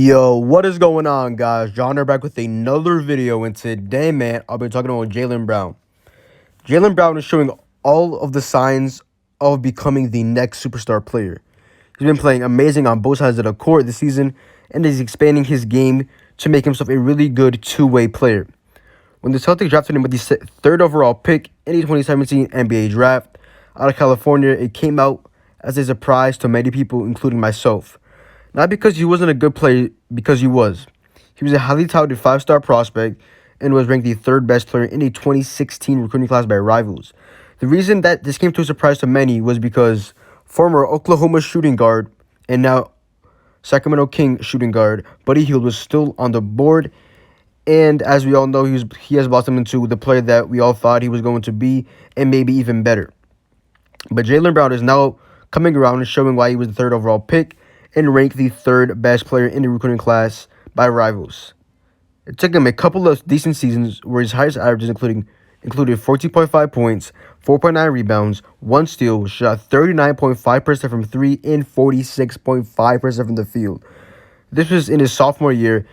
Yo, what is going on, guys? John here back with another video, and today, man, I'll be talking about Jaylen Brown. Jaylen Brown is showing all of the signs of becoming the next superstar player. He's been playing amazing on both sides of the court this season, and is expanding his game to make himself a really good two-way player. When the Celtics drafted him with the third overall pick in the 2017 NBA draft out of California, it came out as a surprise to many people, including myself. Not because he wasn't a good player, because he was. He was a highly touted five-star prospect and was ranked the third best player in the 2016 recruiting class by rivals. The reason that this came to a surprise to many was because former Oklahoma shooting guard and now Sacramento King shooting guard Buddy Hield was still on the board. And as we all know, he has blossomed into the player that we all thought he was going to be, and maybe even better. But Jaylen Brown is now coming around and showing why he was the third overall pick and ranked the third best player in the recruiting class by rivals. It took him a couple of decent seasons where his highest averages included 14.5 points, 4.9 rebounds, 1 steal, shot 39.5% from 3 and 46.5% from the field. This was in his sophomore year,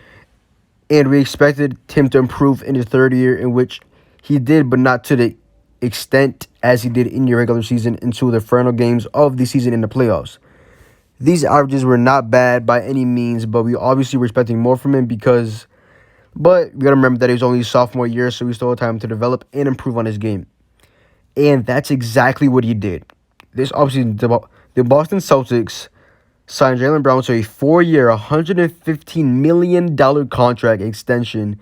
and we expected him to improve in his third year, in which he did, but not to the extent as he did in the regular season into the final games of the season in the playoffs. These averages were not bad by any means, but we obviously were expecting more from him but we got to remember that he was only his sophomore year, so he still had time to develop and improve on his game. And that's exactly what he did. The Boston Celtics signed Jaylen Brown to a 4-year, $115 million contract extension,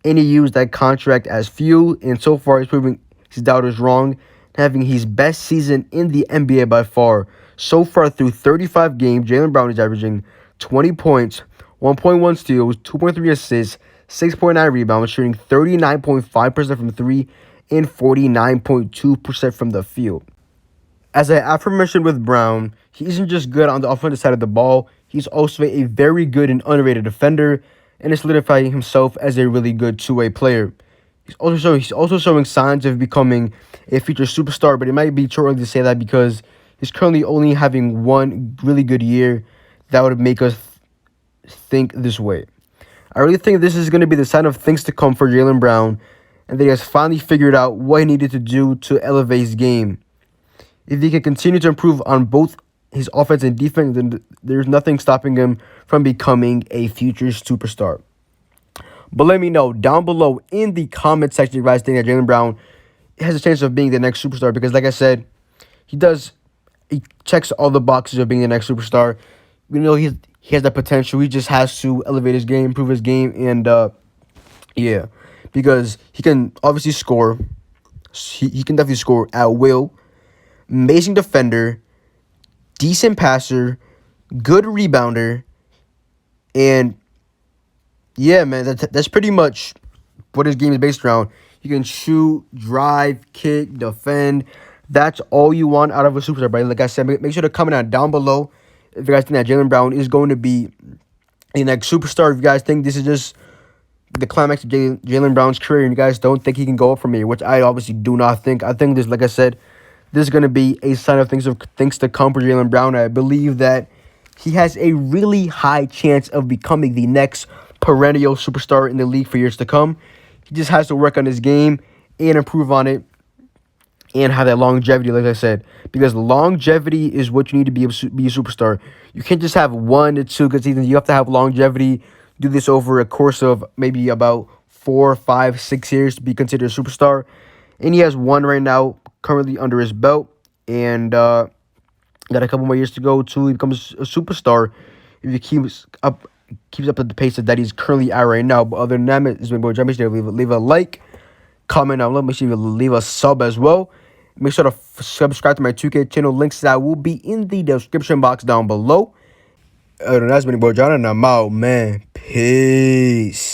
and he used that contract as fuel, and so far he's proving his doubters wrong, having his best season in the NBA by far. So far, through 35 games, Jaylen Brown is averaging 20 points, 1.1 steals, 2.3 assists, 6.9 rebounds, shooting 39.5% from 3 and 49.2% from the field. As I aforementioned with Brown, he isn't just good on the offensive side of the ball, he's also a very good and underrated defender, and is solidifying himself as a really good two-way player. He's also showing signs of becoming a future superstar, but it might be too early to say that because he's currently only having one really good year that would make us think this way. I really think this is going to be the sign of things to come for Jaylen Brown, and that he has finally figured out what he needed to do to elevate his game. If he can continue to improve on both his offense and defense, then there's nothing stopping him from becoming a future superstar. But let me know down below in the comment section if you guys think that Jaylen Brown has a chance of being the next superstar, because like I said, he checks all the boxes of being the next superstar. We know he has the potential. He just has to elevate his game, improve his game, and yeah, because he can obviously score. He can definitely score at will. Amazing defender, decent passer, good rebounder, and yeah, man, that's pretty much what his game is based around. He can shoot, drive, kick, defend. That's all you want out of a superstar, but like I said, make sure to comment down below if you guys think that Jaylen Brown is going to be the next superstar. If you guys think this is just the climax of Jaylen Brown's career, and you guys don't think he can go up from here, which I obviously do not think. I think this, like I said, this is going to be a sign of things to come for Jaylen Brown. I believe that he has a really high chance of becoming the next perennial superstar in the league for years to come. He just has to work on his game and improve on it and have that longevity, like I said, because longevity is what you need to be a superstar. You can't just have 1 to 2 good seasons. You have to have longevity. Do this over a course of maybe about 4, 5, 6 years to be considered a superstar. And he has 1 right now currently under his belt, and got a couple more years to go till he becomes a superstar if he keeps up at the pace that he's currently at right now. But other than that, it's been boy John. Make sure to leave a like, comment down below. Make sure you leave a sub as well. Make sure to subscribe to my 2K channel. Links to that will be in the description box down below. Other than that, it's been boy John, and I'm out, man. Peace.